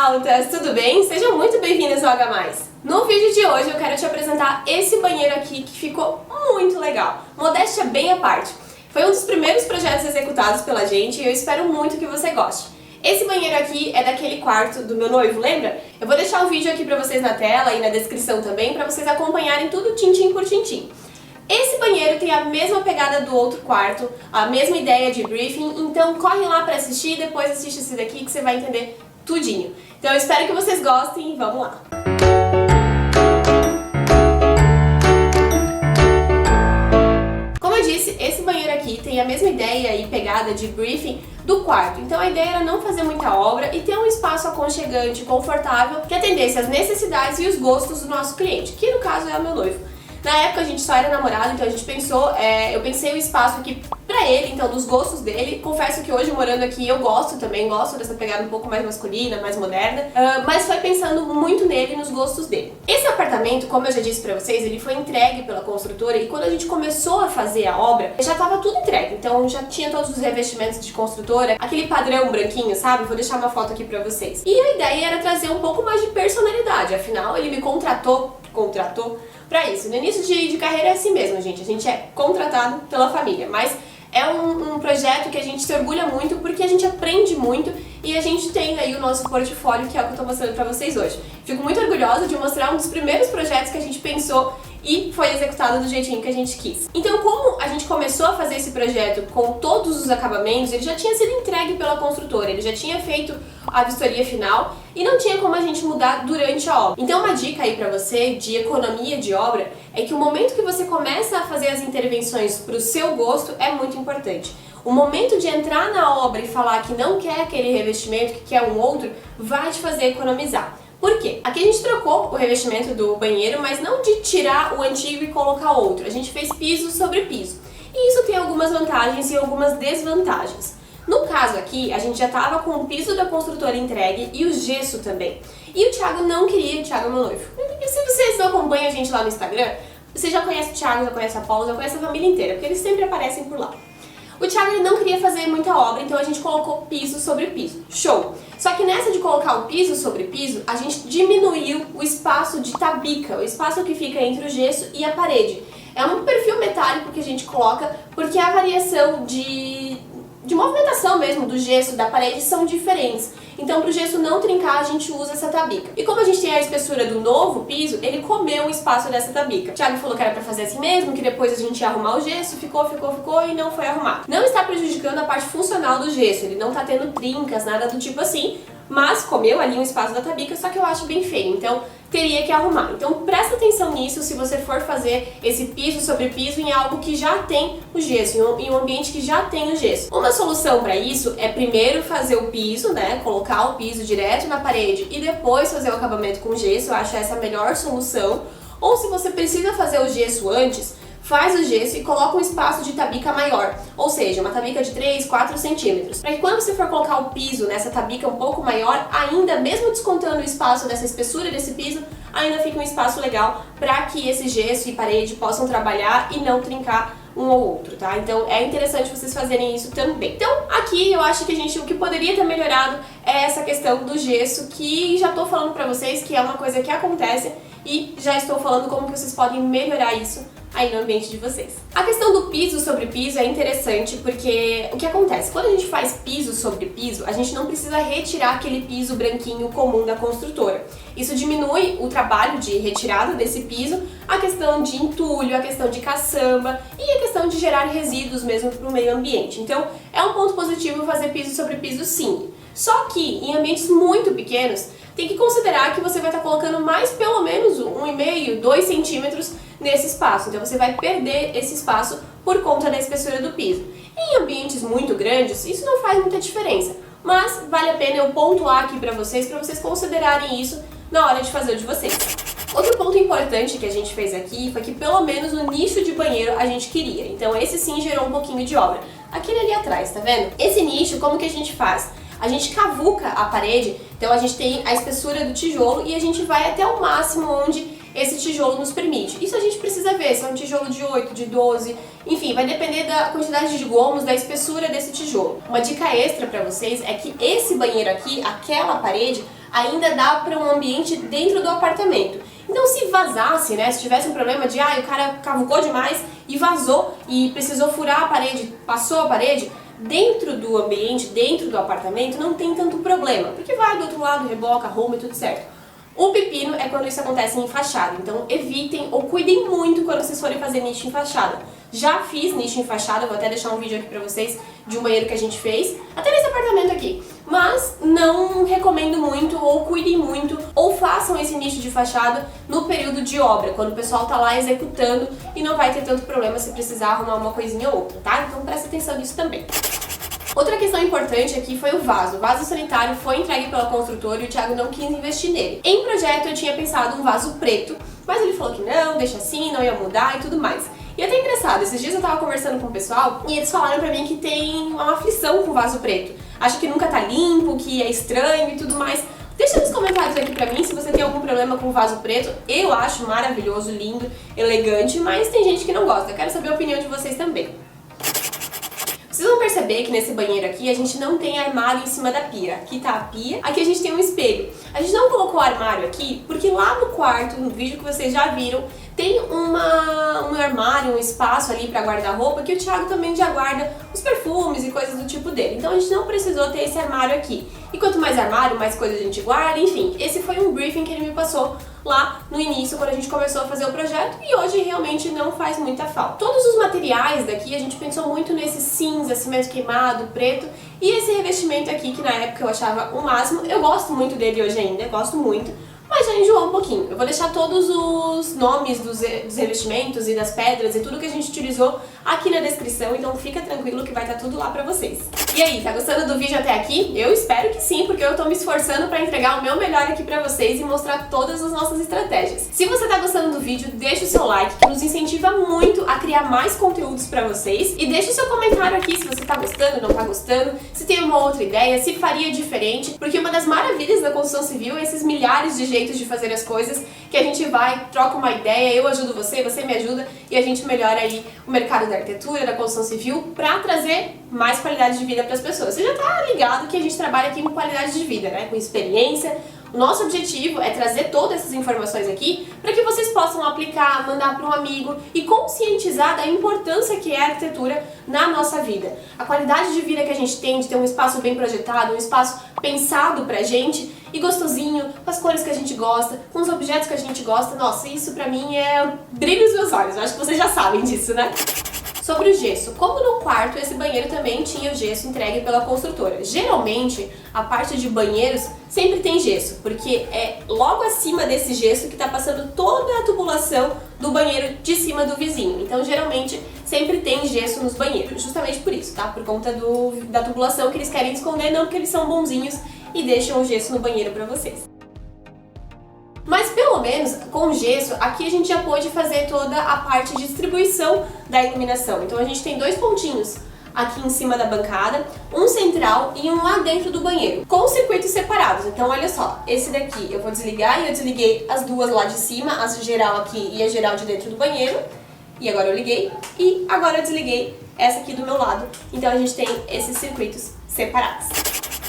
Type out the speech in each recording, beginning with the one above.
altas, tudo bem? Sejam muito bem-vindas ao H+. No vídeo de hoje eu quero te apresentar esse banheiro aqui que ficou muito legal. Modéstia bem à parte. Foi um dos primeiros projetos executados pela gente e eu espero muito que você goste. Esse banheiro aqui é daquele quarto do meu noivo, lembra? Eu vou deixar o vídeo aqui pra vocês na tela e na descrição também, pra vocês acompanharem tudo tintim por tintim. Esse banheiro tem a mesma pegada do outro quarto, a mesma ideia de briefing, então corre lá pra assistir e depois assiste esse daqui que você vai entender tudinho. Então eu espero que vocês gostem e vamos lá! Como eu disse, esse banheiro aqui tem a mesma ideia e pegada de briefing do quarto. Então a ideia era não fazer muita obra e ter um espaço aconchegante, confortável, que atendesse às necessidades e os gostos do nosso cliente, que no caso é o meu noivo. Na época a gente só era namorado, então a gente pensou, eu pensei o espaço aqui pra ele, então dos gostos dele. Confesso que hoje morando aqui eu gosto também, gosto dessa pegada um pouco mais masculina, mais moderna, mas foi pensando muito nele e nos gostos dele. Esse apartamento, como eu já disse pra vocês, ele foi entregue pela construtora e quando a gente começou a fazer a obra, já tava tudo entregue, então já tinha todos os revestimentos de construtora, aquele padrão branquinho, sabe? Vou deixar uma foto aqui pra vocês. E a ideia era trazer um pouco mais de personalidade, afinal ele me contratou pra isso. No início de carreira é assim mesmo, gente. A gente é contratado pela família, mas é um projeto que a gente se orgulha muito porque a gente aprende muito e a gente tem aí o nosso portfólio, que é o que eu tô mostrando pra vocês hoje. Fico muito orgulhosa de mostrar um dos primeiros projetos que a gente pensou e foi executado do jeitinho que a gente quis. Então, como a gente começou a fazer esse projeto com todos os acabamentos, ele já tinha sido entregue pela construtora, ele já tinha feito a vistoria final e não tinha como a gente mudar durante a obra. Então, uma dica aí pra você de economia de obra é que o momento que você começa a fazer as intervenções pro seu gosto é muito importante. O momento de entrar na obra e falar que não quer aquele revestimento, que quer um outro, vai te fazer economizar. Por quê? Aqui a gente trocou o revestimento do banheiro, mas não de tirar o antigo e colocar outro. A gente fez piso sobre piso. E isso tem algumas vantagens e algumas desvantagens. No caso aqui, a gente já estava com o piso da construtora entregue e o gesso também. E o Thiago não queria, o Thiago é meu noivo. E se vocês não acompanham a gente lá no Instagram, você já conhece o Thiago, já conhece a Paula, já conhece a família inteira, porque eles sempre aparecem por lá. O Thiago ele não queria fazer muita obra, então a gente colocou piso sobre piso. Show! Só que nessa de colocar o piso sobre piso, a gente diminuiu o espaço de tabica, o espaço que fica entre o gesso e a parede. É um perfil metálico que a gente coloca porque a variação de movimentação mesmo do gesso da parede são diferentes. Então, para o gesso não trincar, a gente usa essa tabica. E como a gente tem a espessura do novo piso, ele comeu o espaço dessa tabica. O Thiago falou que era para fazer assim mesmo, que depois a gente ia arrumar o gesso, ficou e não foi arrumado. Não está prejudicando a parte funcional do gesso, ele não está tendo trincas, nada do tipo assim, mas comeu ali um espaço da tabica, só que eu acho bem feio, então teria que arrumar. Então presta atenção nisso se você for fazer esse piso sobre piso em algo que já tem o gesso, em um ambiente que já tem o gesso. Uma solução para isso é primeiro fazer o piso, né, colocar o piso direto na parede e depois fazer o acabamento com gesso, eu acho essa a melhor solução. Ou se você precisa fazer o gesso antes, faz o gesso e coloca um espaço de tabica maior, ou seja, uma tabica de 3, 4 centímetros. Para que quando você for colocar o piso nessa tabica um pouco maior, ainda mesmo descontando o espaço dessa espessura desse piso, ainda fica um espaço legal para que esse gesso e parede possam trabalhar e não trincar um ou outro, tá? Então é interessante vocês fazerem isso também. Então aqui eu acho que o que poderia ter melhorado é essa questão do gesso, que já tô falando pra vocês que é uma coisa que acontece e já estou falando como que vocês podem melhorar isso aí no ambiente de vocês. A questão do piso sobre piso é interessante porque o que acontece? Quando a gente faz piso sobre piso, a gente não precisa retirar aquele piso branquinho comum da construtora. Isso diminui o trabalho de retirada desse piso, a questão de entulho, a questão de caçamba e a questão de gerar resíduos mesmo para o meio ambiente. Então é um ponto positivo fazer piso sobre piso sim. Só que em ambientes muito pequenos, tem que considerar que você vai estar colocando mais pelo menos 1,5, 2 centímetros nesse espaço. Então você vai perder esse espaço por conta da espessura do piso. Em ambientes muito grandes, isso não faz muita diferença. Mas vale a pena eu pontuar aqui para vocês considerarem isso na hora de fazer o de vocês. Outro ponto importante que a gente fez aqui foi que pelo menos no nicho de banheiro a gente queria. Então esse sim gerou um pouquinho de obra. Aquele ali atrás, tá vendo? Esse nicho, como que a gente faz? A gente cavuca a parede, então a gente tem a espessura do tijolo e a gente vai até o máximo onde esse tijolo nos permite. Isso a gente precisa ver, se é um tijolo de 8, de 12, enfim, vai depender da quantidade de gomos, da espessura desse tijolo. Uma dica extra pra vocês é que esse banheiro aqui, aquela parede, ainda dá para um ambiente dentro do apartamento. Então se vazasse, né, se tivesse um problema de o cara cavucou demais e vazou e precisou furar a parede, passou a parede, dentro do ambiente, dentro do apartamento, não tem tanto problema, porque vai do outro lado, reboca, arruma e tudo certo. O pepino é quando isso acontece em fachada, então evitem ou cuidem muito quando vocês forem fazer nicho em fachada. Já fiz nicho em fachada, vou até deixar um vídeo aqui pra vocês de um banheiro que a gente fez, até nesse apartamento aqui. Mas não recomendo muito, ou cuidem muito, ou façam esse nicho de fachada no período de obra, quando o pessoal tá lá executando e não vai ter tanto problema se precisar arrumar uma coisinha ou outra, tá? Então presta atenção nisso também. Outra questão importante aqui foi o vaso. O vaso sanitário foi entregue pela construtora e o Thiago não quis investir nele. Em projeto eu tinha pensado um vaso preto, mas ele falou que não, deixa assim, não ia mudar e tudo mais. E é até engraçado, esses dias eu tava conversando com o pessoal e eles falaram pra mim que tem uma aflição com o vaso preto. Acho que nunca tá limpo, que é estranho e tudo mais. Deixa nos comentários aqui pra mim se você tem algum problema com o vaso preto. Eu acho maravilhoso, lindo, elegante, mas tem gente que não gosta. Eu quero saber a opinião de vocês também. Vocês vão perceber que nesse banheiro aqui a gente não tem armário em cima da pia. Aqui tá a pia, aqui a gente tem um espelho. A gente não colocou armário aqui porque lá no quarto, no vídeo que vocês já viram, tem um armário, um espaço ali pra guardar roupa que o Thiago também já guarda os perfumes e coisas do tipo dele. Então a gente não precisou ter esse armário aqui. E quanto mais armário, mais coisa a gente guarda, enfim. Esse foi um briefing que ele me passou lá no início, quando a gente começou a fazer o projeto, e hoje realmente não faz muita falta. Todos os materiais daqui a gente pensou muito nesse cinza, cimento queimado, preto, e esse revestimento aqui que na época eu achava o máximo. Eu gosto muito dele hoje ainda, gosto muito, mas já enjoou um pouquinho. Eu vou deixar todos os nomes dos revestimentos e das pedras e tudo que a gente utilizou aqui na descrição, então fica tranquilo que vai estar tudo lá pra vocês. E aí, tá gostando do vídeo até aqui? Eu espero que sim, porque eu tô me esforçando pra entregar o meu melhor aqui pra vocês e mostrar todas as nossas estratégias. Se você tá gostando do vídeo, deixa o seu like, que nos incentiva muito a criar mais conteúdos pra vocês, e deixa o seu comentário aqui se você tá gostando, não tá gostando, se tem uma outra ideia, se faria diferente, porque uma das maravilhas da construção civil é esses milhares de jeitos de fazer as coisas, que a gente vai, troca uma ideia, eu ajudo você, você me ajuda, e a gente melhora aí o mercado da arquitetura, da construção civil, pra trazer mais qualidade de vida para as pessoas. Você já tá ligado que a gente trabalha aqui com qualidade de vida, né? Com experiência. O nosso objetivo é trazer todas essas informações aqui para que vocês possam aplicar, mandar para um amigo e conscientizar da importância que é a arquitetura na nossa vida. A qualidade de vida que a gente tem de ter um espaço bem projetado, um espaço pensado pra gente e gostosinho, com as cores que a gente gosta, com os objetos que a gente gosta. Nossa, isso pra mim é brilho nos meus olhos. Eu acho que vocês já sabem disso, né? Sobre o gesso, como no quarto, esse banheiro também tinha o gesso entregue pela construtora. Geralmente, a parte de banheiros sempre tem gesso, porque é logo acima desse gesso que está passando toda a tubulação do banheiro de cima do vizinho. Então, geralmente, sempre tem gesso nos banheiros, justamente por isso, tá? Por conta da tubulação que eles querem esconder, não porque eles são bonzinhos e deixam o gesso no banheiro para vocês. Mas pelo menos com gesso, aqui a gente já pôde fazer toda a parte de distribuição da iluminação. Então a gente tem dois pontinhos aqui em cima da bancada, um central e um lá dentro do banheiro, com circuitos separados. Então olha só, esse daqui eu vou desligar e eu desliguei as duas lá de cima, a geral aqui e a geral de dentro do banheiro. E agora eu liguei e agora eu desliguei essa aqui do meu lado. Então a gente tem esses circuitos separados.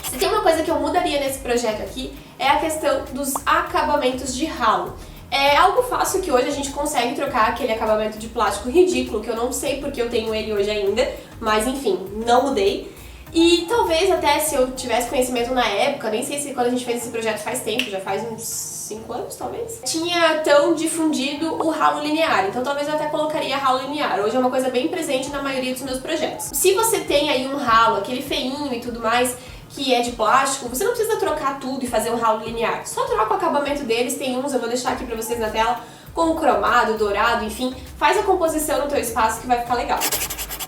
Se tem uma coisa que eu mudaria nesse projeto aqui, é a questão dos acabamentos de ralo. É algo fácil que hoje a gente consegue trocar aquele acabamento de plástico ridículo, que eu não sei porque eu tenho ele hoje ainda, mas enfim, não mudei. E talvez até se eu tivesse conhecimento na época, nem sei se quando a gente fez esse projeto faz tempo, já faz uns 5 anos talvez, tinha tão difundido o ralo linear, então talvez eu até colocaria ralo linear. Hoje é uma coisa bem presente na maioria dos meus projetos. Se você tem aí um ralo, aquele feinho e tudo mais, que é de plástico, você não precisa trocar tudo e fazer um ralo linear. Só troca o acabamento deles, tem uns, eu vou deixar aqui pra vocês na tela, com cromado, dourado, enfim, faz a composição no teu espaço que vai ficar legal.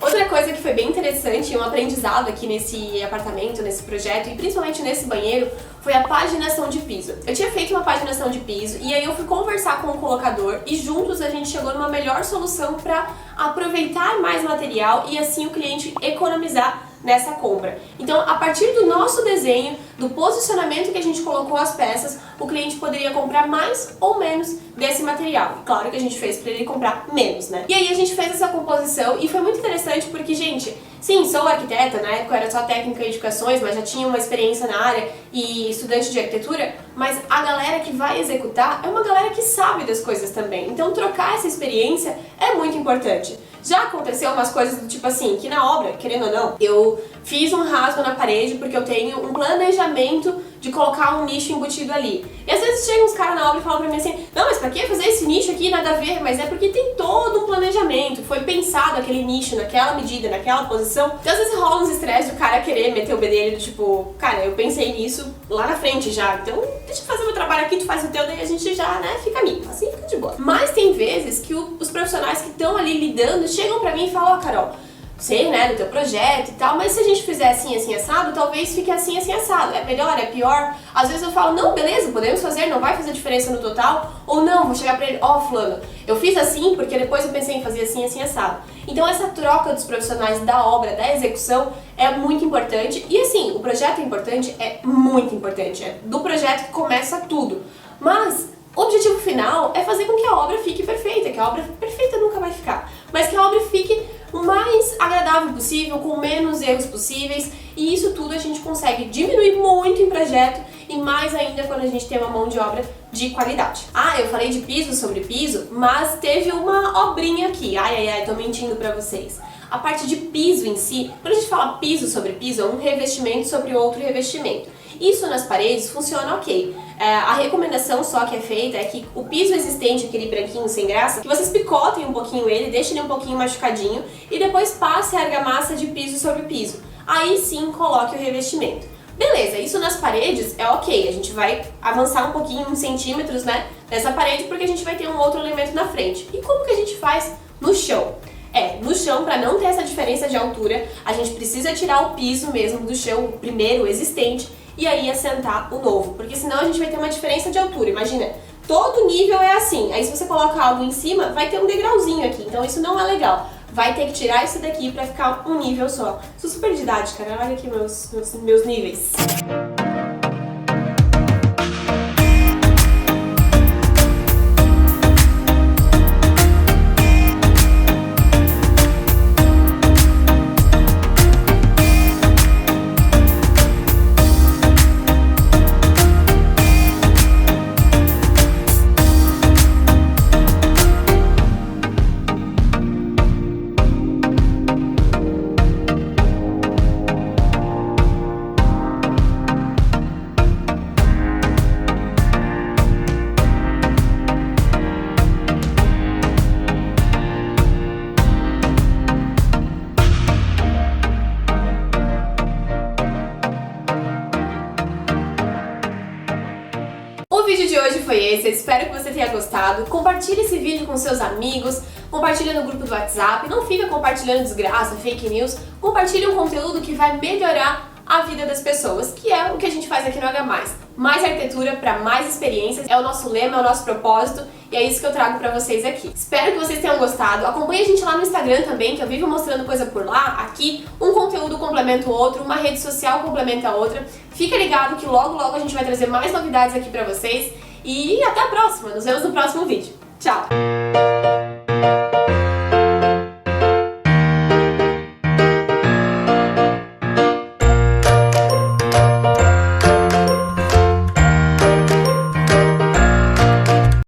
Outra coisa que foi bem interessante e um aprendizado aqui nesse apartamento, nesse projeto e principalmente nesse banheiro, foi a paginação de piso. Eu tinha feito uma paginação de piso e aí eu fui conversar com o colocador e juntos a gente chegou numa melhor solução para aproveitar mais material e assim o cliente economizar nessa compra. Então, a partir do nosso desenho, do posicionamento que a gente colocou as peças, o cliente poderia comprar mais ou menos desse material. Claro que a gente fez para ele comprar menos, né? E aí a gente fez essa composição e foi muito interessante porque, gente, sim, sou arquiteta, na época eu era só técnica em edificações, mas já tinha uma experiência na área e estudante de arquitetura, mas a galera que vai executar é uma galera que sabe das coisas também. Então trocar essa experiência é muito importante. Já aconteceu umas coisas do tipo assim, que na obra, querendo ou não, eu fiz um rasgo na parede porque eu tenho um planejamento de colocar um nicho embutido ali. E às vezes chegam uns caras na obra e falam pra mim assim, não, mas pra que fazer esse nicho aqui? Nada a ver, mas é porque tem todo um planejamento, foi pensado aquele nicho naquela medida, naquela posição. Então às vezes rola uns estresse do cara querer meter o bedelho do tipo, cara, eu pensei nisso lá na frente já, então deixa eu fazer meu trabalho aqui, tu faz o teu, daí a gente já, né, fica amigo, assim fica de boa. Mas tem vezes que os profissionais que estão ali lidando chegam pra mim e falam, ó, Carol, sei, né, do teu projeto e tal, mas se a gente fizer assim, assim, assado, talvez fique assim, assim, assado. É melhor, é pior? Às vezes eu falo, não, beleza, podemos fazer, não vai fazer diferença no total. Ou não, vou chegar pra ele, ó, fulano, eu fiz assim porque depois eu pensei em fazer assim, assim, assado. Então essa troca dos profissionais da obra, da execução, é muito importante. E assim, o projeto é importante, é muito importante. É do projeto que começa tudo. Mas o objetivo final é fazer com que a obra fique perfeita, que a obra perfeita nunca vai ficar, mas que a obra fique o mais agradável possível, com menos erros possíveis, e isso tudo a gente consegue diminuir muito em projeto e mais ainda quando a gente tem uma mão de obra de qualidade. Ah, eu falei de piso sobre piso, mas teve uma obrinha aqui, ai, tô mentindo pra vocês. A parte de piso em si, quando a gente fala piso sobre piso, é um revestimento sobre outro revestimento. Isso nas paredes funciona ok. A recomendação só que é feita é que o piso existente, aquele branquinho sem graça, que vocês picotem um pouquinho ele, deixem ele um pouquinho machucadinho e depois passe a argamassa de piso sobre piso. Aí sim coloque o revestimento. Beleza, isso nas paredes é ok, a gente vai avançar um pouquinho, uns centímetros, né, nessa parede porque a gente vai ter um outro elemento na frente. E como que a gente faz no chão? No chão, para não ter essa diferença de altura, a gente precisa tirar o piso mesmo do chão, o primeiro existente, e aí assentar o novo, porque senão a gente vai ter uma diferença de altura. Imagina, todo nível é assim, aí se você coloca algo em cima, vai ter um degrauzinho aqui, então isso não é legal. Vai ter que tirar isso daqui pra ficar um nível só. Sou super didática, né? Olha aqui meus níveis. O vídeo de hoje foi esse, eu espero que você tenha gostado. Compartilhe esse vídeo com seus amigos, compartilha no grupo do WhatsApp, não fica compartilhando desgraça, fake news, compartilhe um conteúdo que vai melhorar a vida das pessoas, que é o que a gente faz aqui no H+. Mais arquitetura para mais experiências, é o nosso lema, é o nosso propósito, e é isso que eu trago pra vocês aqui. Espero que vocês tenham gostado. Acompanhe a gente lá no Instagram também, que eu vivo mostrando coisa por lá. Aqui, um conteúdo complementa o outro, uma rede social complementa a outra. Fica ligado que logo, logo a gente vai trazer mais novidades aqui pra vocês. E até a próxima, nos vemos no próximo vídeo. Tchau!